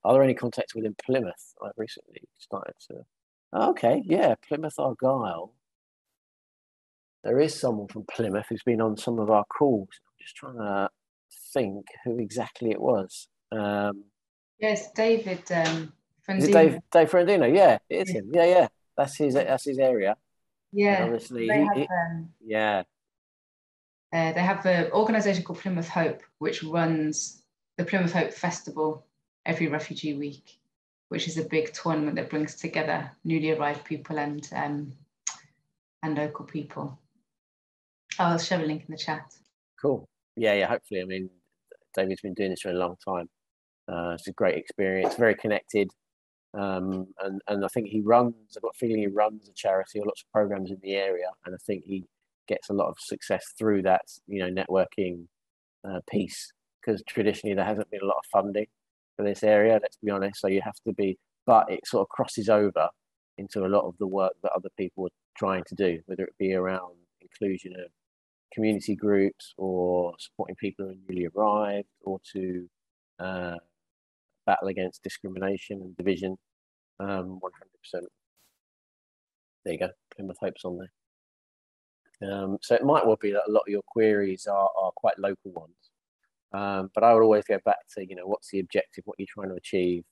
Are there any contacts within Plymouth? I've recently started to. Okay, yeah, Plymouth Argyle. There is someone from Plymouth who's been on some of our calls. I'm just trying to think who exactly it was. Yes, David Is it Frandino. Dave Ferrandino? Yeah, it is Yeah. him. Yeah, yeah. That's his area. And Yeah, obviously they have yeah. they have an organisation called Plymouth Hope, which runs the Plymouth Hope Festival every Refugee Week, which is a big tournament that brings together newly arrived people and local people. I'll share a link in the chat. Cool. Yeah, yeah. Hopefully, I mean, David's been doing this for a long time. It's a great experience, very connected. And I think I've got a feeling he runs a charity or lots of programs in the area. And I think he gets a lot of success through that, networking piece, because traditionally there hasn't been a lot of funding for this area, let's be honest. So you have to be, but it sort of crosses over into a lot of the work that other people are trying to do, whether it be around inclusion of community groups or supporting people who are newly arrived, or to battle against discrimination and division. 100%. There you go. Plymouth Hope's on there. So it might well be that a lot of your queries are quite local ones. But I would always go back to, what's the objective, what you're trying to achieve.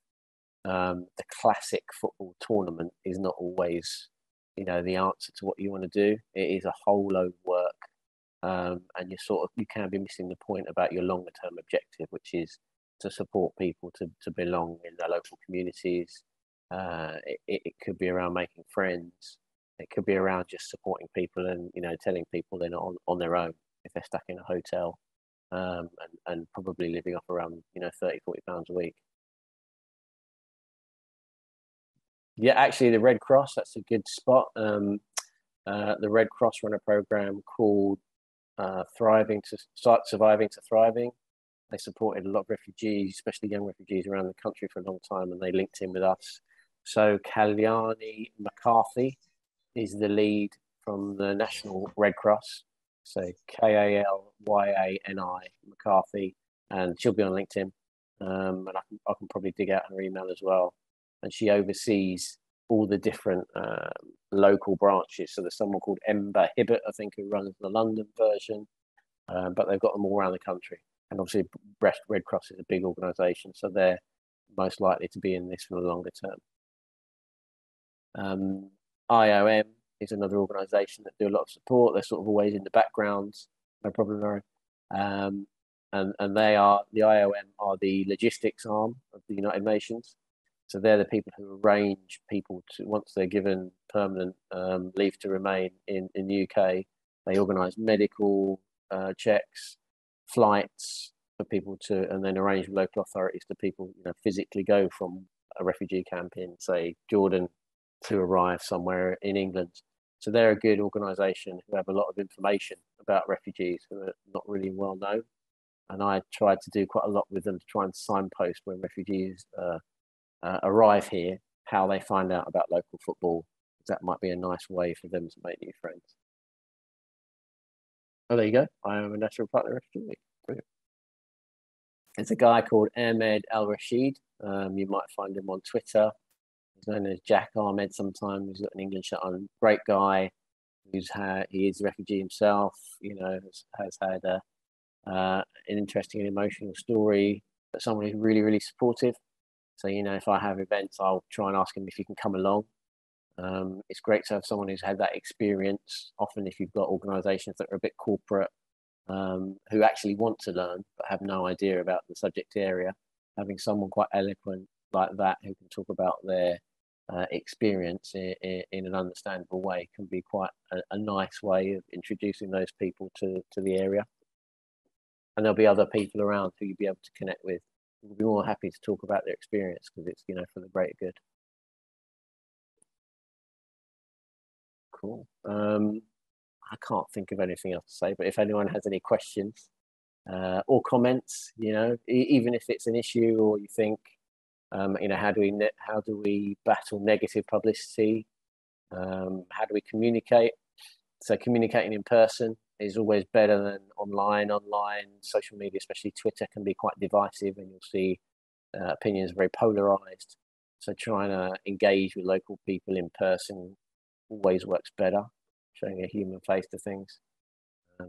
The classic football tournament is not always, the answer to what you want to do. It is a whole load of work. And you can be missing the point about your longer term objective, which is to support people to belong in their local communities. It could be around making friends. It could be around just supporting people and, telling people they're not on their own if they're stuck in a hotel, and probably living off around, 30, 40 pounds a week. Yeah, actually the Red Cross, that's a good spot. The Red Cross run a program called Surviving to Thriving. They supported a lot of refugees, especially young refugees around the country for a long time, and they linked in with us. So Kalyani McCarthy is the lead from the National Red Cross. So Kalyani McCarthy, and she'll be on LinkedIn. And I can probably dig out her email as well. And she oversees all the different local branches. So there's someone called Ember Hibbert, I think, who runs the London version, but they've got them all around the country. And obviously, Red Cross is a big organisation, so they're most likely to be in this for the longer term. IOM is another organisation that do a lot of support. They're sort of always in the background, no problem. And the IOM are the logistics arm of the United Nations. So they're the people who arrange people to, once they're given permanent leave to remain in the UK, they organise medical checks, flights for people to, and then arrange with local authorities to people, physically go from a refugee camp in, say, Jordan to arrive somewhere in England. So they're a good organisation who have a lot of information about refugees who are not really well known. And I tried to do quite a lot with them to try and signpost when refugees arrive here, how they find out about local football. That might be a nice way for them to make new friends. Oh, there you go. I am a National Partner Refugee Week. Brilliant. There's a guy called Ahmed Al Rashid. You might find him on Twitter. He's known as Jack Ahmed sometimes. He's got an English on. Great guy. He is a refugee himself. Has had an interesting and emotional story. But someone who's really, really supportive. So, if I have events, I'll try and ask him if he can come along. It's great to have someone who's had that experience. Often if you've got organisations that are a bit corporate, who actually want to learn but have no idea about the subject area, having someone quite eloquent like that who can talk about their experience in an understandable way can be quite a nice way of introducing those people to the area. And there'll be other people around who you'll be able to connect with. We'll be more happy to talk about their experience because it's, for the greater good. Cool. I can't think of anything else to say, but if anyone has any questions or comments, even if it's an issue or you think, how do we battle negative publicity? How do we communicate? So communicating in person is always better than online. Social media, especially Twitter, can be quite divisive, and you'll see opinions very polarized. So trying to engage with local people in person always works better, showing a human face to things.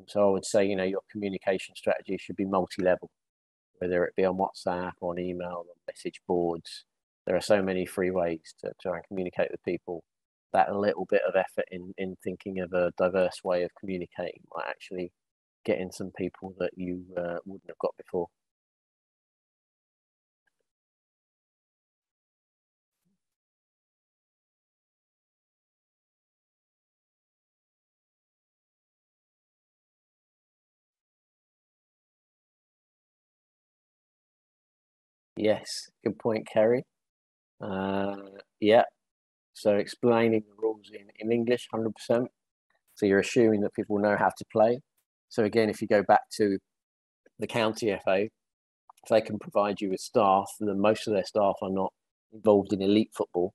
So I would say, your communication strategy should be multi-level. whether it be on WhatsApp, on email, on message boards. There are so many free ways to try and communicate with people. That little bit of effort in thinking of a diverse way of communicating might actually get in some people that you wouldn't have got before. Yes, good point, Kerry. Yeah, so explaining the rules in English, 100%. So you're assuming that people know how to play. So again, if you go back to the county FA, if they can provide you with staff, then most of their staff are not involved in elite football.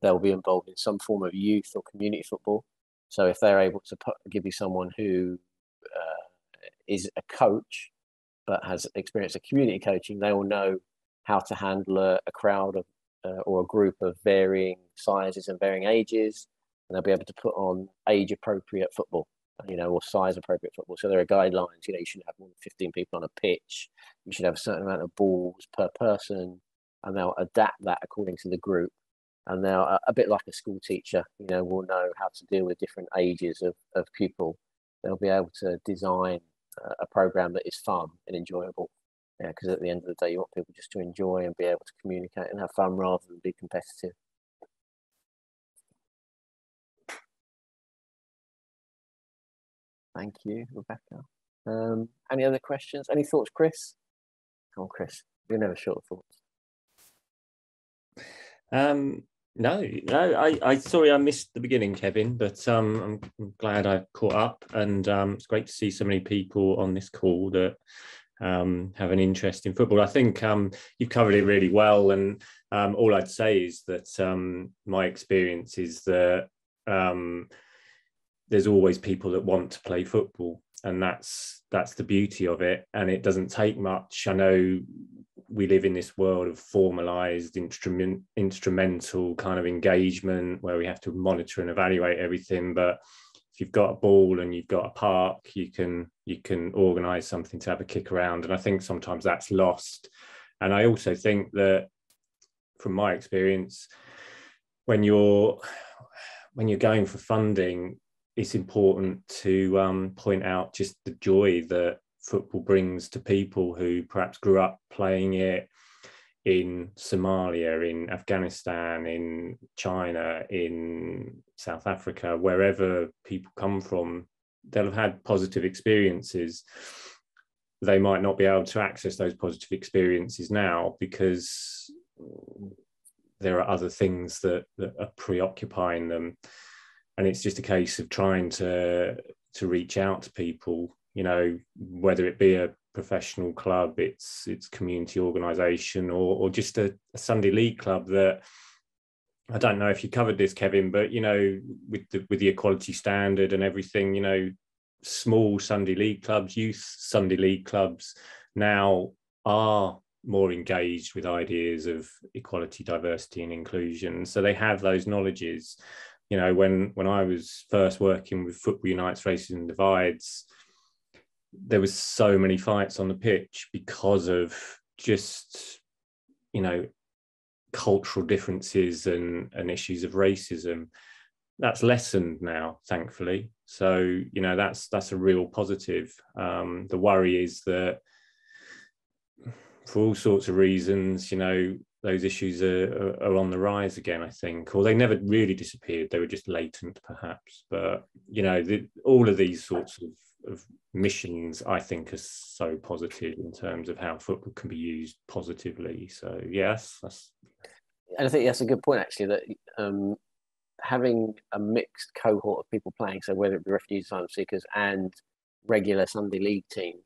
They'll be involved in some form of youth or community football. So if they're able to give you someone who is a coach but has experience of community coaching, they will know how to handle a crowd of or a group of varying sizes and varying ages, and they'll be able to put on age-appropriate football, or size-appropriate football. So there are guidelines. You shouldn't have more than 15 people on a pitch. You should have a certain amount of balls per person, and they'll adapt that according to the group. And they'll, a bit like a school teacher, will know how to deal with different ages of pupil. They'll be able to design a program that is fun and enjoyable. Yeah, because at the end of the day, you want people just to enjoy and be able to communicate and have fun rather than be competitive. Thank you, Rebecca. Any other questions? Any thoughts, Chris? Come on, Chris. You're never short of thoughts. No. I sorry I missed the beginning, Kevin, but I'm glad I caught up, and it's great to see so many people on this call that have an interest in football. I think you've covered it really well, and all I'd say is that my experience is that there's always people that want to play football, and that's the beauty of it. And it doesn't take much. I know we live in this world of formalized instrumental kind of engagement where we have to monitor and evaluate everything, but if you've got a ball and you've got a park, you can organize something to have a kick around. And I think sometimes that's lost. And I also think that from my experience, when you're going for funding, it's important to point out just the joy that football brings to people who perhaps grew up playing it in Somalia, in Afghanistan, in China, in South Africa, wherever people come from. They'll have had positive experiences. They might not be able to access those positive experiences now because there are other things that are preoccupying them. And it's just a case of trying to reach out to people, whether it be a professional club, it's community organisation, or just a Sunday league club. That I don't know if you covered this, Kevin, but with the equality standard and everything, small Sunday league clubs, youth Sunday league clubs now are more engaged with ideas of equality, diversity and inclusion. So they have those knowledges. When I was first working with Football Unites Racism Divides, there was so many fights on the pitch because of just, cultural differences and issues of racism. That's lessened now, thankfully. So, that's a real positive. The worry is that for all sorts of reasons, those issues are on the rise again, I think, or they never really disappeared. They were just latent, perhaps. But, all of these sorts of missions, I think, are so positive in terms of how football can be used positively. So, yes. And I think that's a good point, actually, that having a mixed cohort of people playing, so whether it be refugee asylum seekers and regular Sunday league teams,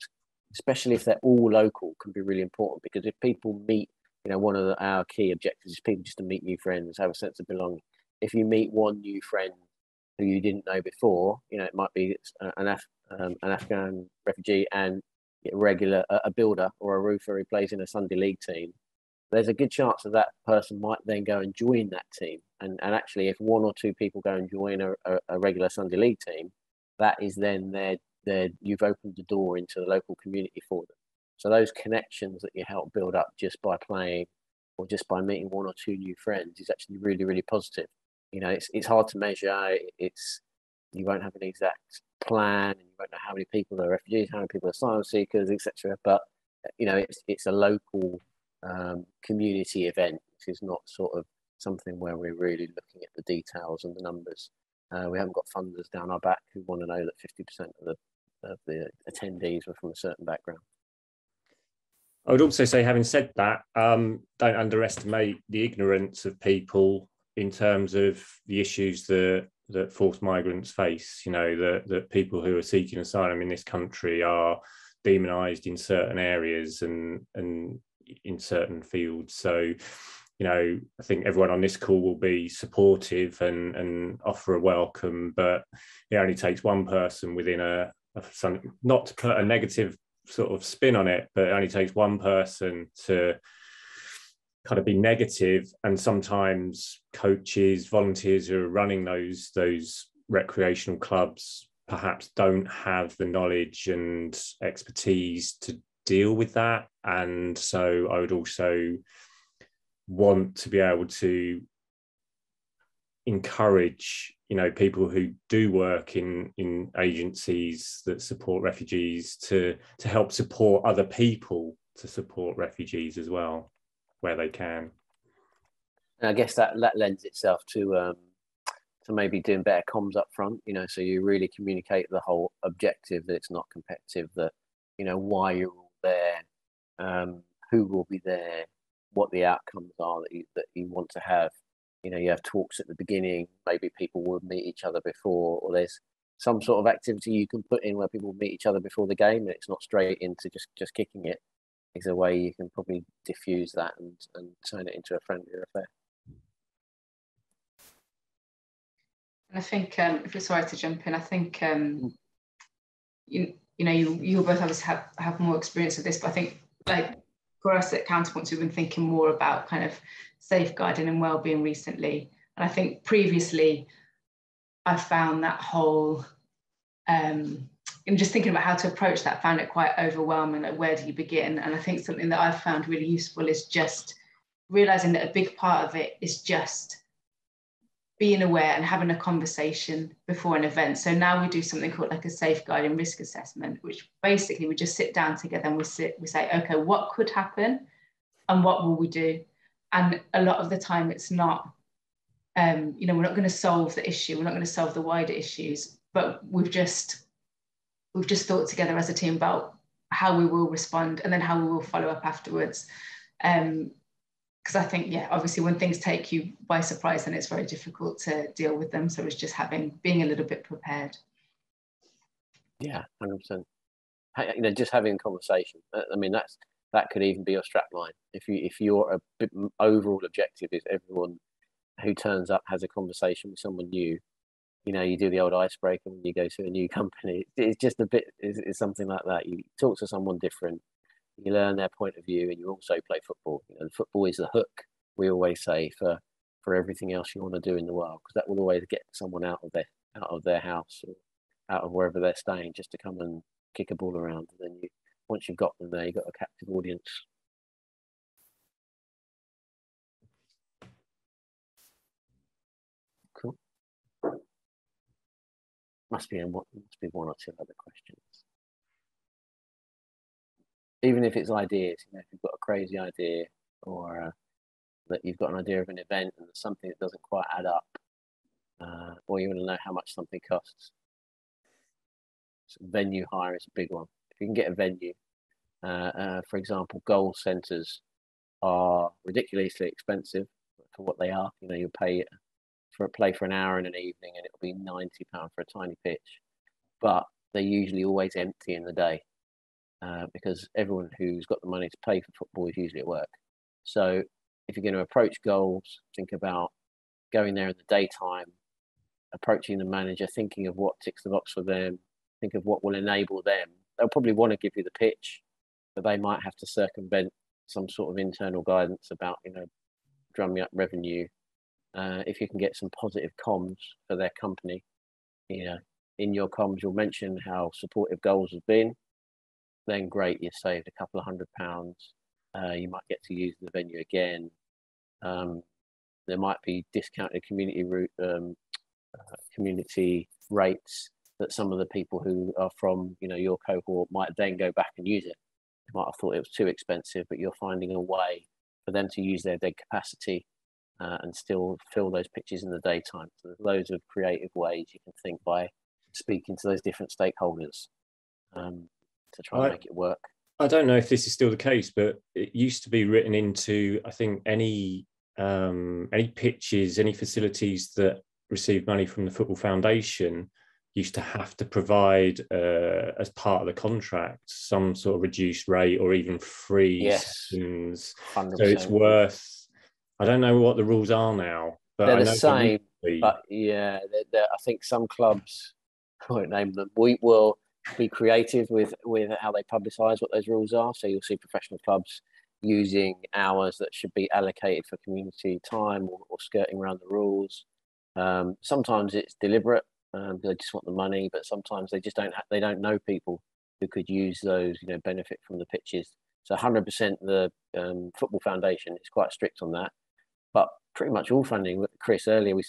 especially if they're all local, can be really important, because if people meet, one of our key objectives is people just to meet new friends, have a sense of belonging. If you meet one new friend who you didn't know before, it might be an Afghan refugee and a builder or a roofer who plays in a Sunday league team, there's a good chance that person might then go and join that team. And actually, if one or two people go and join a regular Sunday league team, that is then you've opened the door into the local community for them. So those connections that you help build up just by playing or just by meeting one or two new friends is actually really, really positive. You know, it's hard to measure. You won't have an exact plan, and you won't know how many people are refugees, how many people are asylum seekers, etc. But you know, it's a local community event. This is not sort of something where we're really looking at the details and the numbers. We haven't got funders down our back who want to know that 50% of the attendees were from a certain background. I would also say, having said that, don't underestimate the ignorance of people in terms of the issues that forced migrants face. You know, that people who are seeking asylum in this country are demonised in certain areas and in certain fields. So, you know, I think everyone on this call will be supportive and offer a welcome, but it only takes one person within not to put a negative sort of spin on it, but it only takes one person to kind of be negative, and sometimes coaches, volunteers who are running those recreational clubs perhaps don't have the knowledge and expertise to deal with that. And so I would also want to be able to encourage, you know, people who do work in agencies that support refugees to help support other people to support refugees as well, where they can. And I guess that lends itself to maybe doing better comms up front, you know, so you really communicate the whole objective, that it's not competitive, that, you know, why you're all there, who will be there, what the outcomes are that you want to have. You know, you have talks at the beginning, maybe people will meet each other before, or there's some sort of activity you can put in where people meet each other before the game, and it's not straight into just kicking it. Is a way you can probably diffuse that and turn it into a friendlier affair. And I think, if you're sorry to jump in, I think you know, you both obviously have more experience of this, but I think, like, for us at Counterpoints, we've been thinking more about kind of safeguarding and wellbeing recently. And I think previously I found that whole and just thinking about how to approach that, found it quite overwhelming. Like, where do you begin? And I think something that I've found really useful is just realizing that a big part of it is just being aware and having a conversation before an event. So now we do something called like a safeguarding risk assessment, which basically we just sit down together and we say, okay, what could happen and what will we do? And a lot of the time it's not, you know, we're not going to solve the issue, we're not going to solve the wider issues, but we've just thought together as a team about how we will respond and then how we will follow up afterwards. Because I think, yeah, obviously when things take you by surprise, then it's very difficult to deal with them. So it's just being a little bit prepared. Yeah, 100%. You know, just having a conversation. I mean, that could even be your strap line. If your overall objective is everyone who turns up has a conversation with someone new, you know, you do the old icebreaker when you go to a new company. It's just it's something like that. You talk to someone different, you learn their point of view, and you also play football. You know, football is the hook, we always say, for everything else you want to do in the world, because that will always get someone out of their house or out of wherever they're staying just to come and kick a ball around. And then once you've got them there, you've got a captive audience. Cool. Must be one or two other questions. Even if it's ideas, you know, if you've got a crazy idea, or that you've got an idea of an event and there's something that doesn't quite add up, or you want to know how much something costs. So venue hire is a big one. If you can get a venue, for example, goal centres are ridiculously expensive for what they are. You know, you pay for a play for an hour in an evening, and it'll be £90 for a tiny pitch, but they're usually always empty in the day. Because everyone who's got the money to pay for football is usually at work. So if you're going to approach goals, think about going there in the daytime, approaching the manager, thinking of what ticks the box for them, think of what will enable them. They'll probably want to give you the pitch, but they might have to circumvent some sort of internal guidance about, you know, drumming up revenue. If you can get some positive comms for their company, you know, in your comms, you'll mention how supportive goals has been. then great, you saved a couple of £100. You might get to use the venue again. There might be discounted community rates that some of the people who are from your cohort might then go back and use it. They might have thought it was too expensive, but you're finding a way for them to use their dead capacity and still fill those pitches in the daytime. So there's loads of creative ways you can think by speaking to those different stakeholders to try and make it work. I don't know if this is still the case, but it used to be written into, I think, any pitches, any facilities that received money from the Football Foundation used to have to provide, as part of the contract, some sort of reduced rate or even free sessions. 100%. So it's worth, I don't know what the rules are now, but they're I know the same. But yeah, I think some clubs, I won't name them, we will be creative with how they publicise what those rules are. So you'll see professional clubs using hours that should be allocated for community time or skirting around the rules. Sometimes it's deliberate. They just want the money, but sometimes they just don't know people who could use those, benefit from the pitches. So 100% the Football Foundation is quite strict on that, but pretty much all funding. Chris, earlier we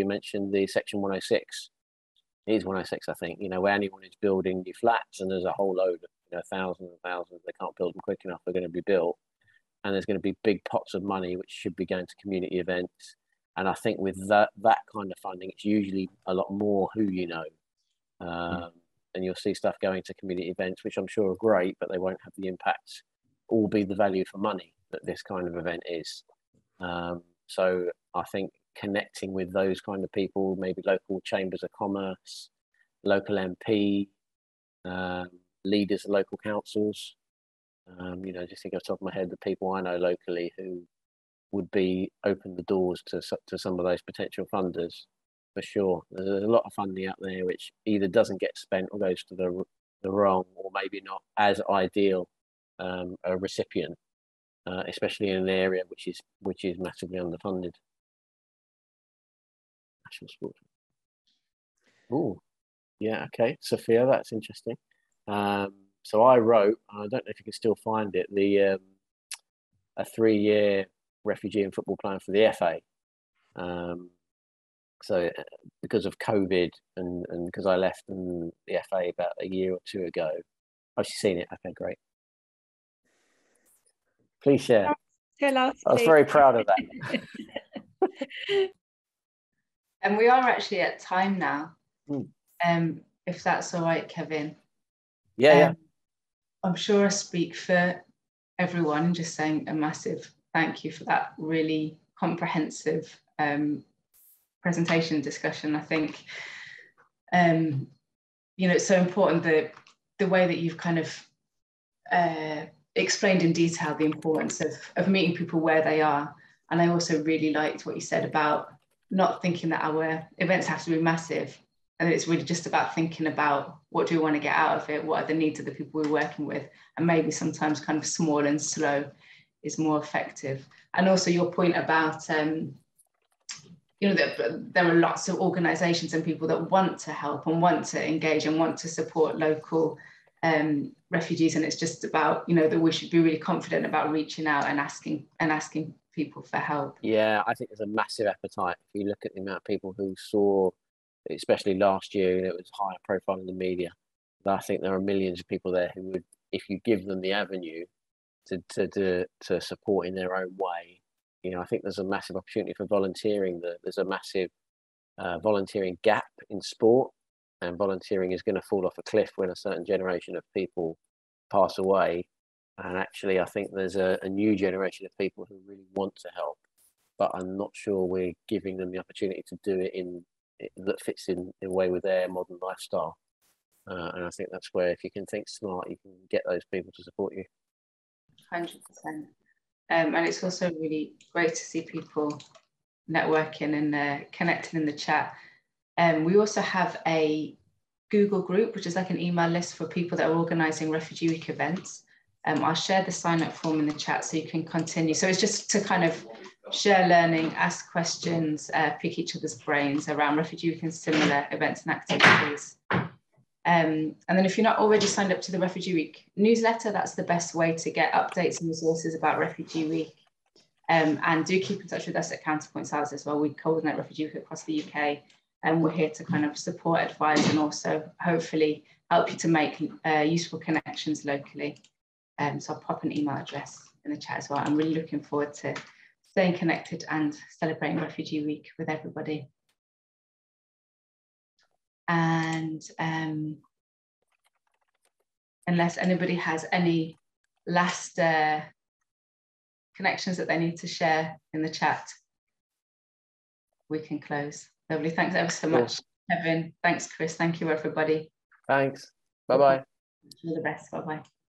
mentioned the Section 106. It is 106, I think. Where anyone is building new flats, and there's a whole load of thousands and thousands. They can't build them quick enough. They're going to be built, and there's going to be big pots of money which should be going to community events. And I think with that kind of funding, it's usually a lot more who you know. And you'll see stuff going to community events, which I'm sure are great, but they won't have the impact or be the value for money that this kind of event is. So I think connecting with those kind of people, maybe local chambers of commerce, local MP, leaders of local councils, just think off the top of my head, the people I know locally who would be open the doors to some of those potential funders, for sure. There's a lot of funding out there which either doesn't get spent or goes to the wrong, or maybe not as ideal a recipient, especially in an area which is massively underfunded. National sport. Oh, yeah, okay, Sophia, that's interesting. So I wrote, I don't know if you can still find it, a 3-year refugee and football plan for the FA. So because of COVID and because I left the FA about a year or two ago. Oh, she's seen it. Okay, great. Please share. Tell us. I was very proud of that. And we are actually at time now. If that's all right, Kevin. Yeah. I'm sure I speak for everyone in just saying a massive thank you for that really comprehensive presentation discussion. I think, it's so important that the way that you've kind of explained in detail the importance of meeting people where they are. And I also really liked what you said about not thinking that our events have to be massive, and it's really just about thinking about what do we want to get out of it, what are the needs of the people we're working with, and maybe sometimes kind of small and slow is more effective. And also your point about that there are lots of organisations and people that want to help and want to engage and want to support local refugees, and it's just about that we should be really confident about reaching out and asking people for help. Yeah, I think there's a massive appetite. If you look at the amount of people who saw, especially last year, it was higher profile in the media. But I think there are millions of people there who would, if you give them the avenue to support in their own way, I think there's a massive opportunity for volunteering. There's a massive volunteering gap in sport, and volunteering is going to fall off a cliff when a certain generation of people pass away. And actually, I think there's a new generation of people who really want to help, but I'm not sure we're giving them the opportunity to do it that fits in a way with their modern lifestyle. And I think that's where, if you can think smart, you can get those people to support you. 100%. And it's also really great to see people networking and connecting in the chat. We also have a Google group, which is like an email list for people that are organising Refugee Week events. I'll share the sign-up form in the chat so you can continue. So it's just to kind of share learning, ask questions, pick each other's brains around Refugee Week and similar events and activities. And then if you're not already signed up to the Refugee Week newsletter, that's the best way to get updates and resources about Refugee Week. And do keep in touch with us at Counterpoint Sales as well. We coordinate Refugee Week across the UK, and we're here to kind of support, advise, and also hopefully help you to make useful connections locally. So I'll pop an email address in the chat as well. I'm really looking forward to staying connected and celebrating Refugee Week with everybody. And unless anybody has any last connections that they need to share in the chat, we can close. Lovely. Thanks ever so much, Kevin. Thanks, Chris. Thank you, everybody. Thanks. Bye-bye. All the best. Bye-bye.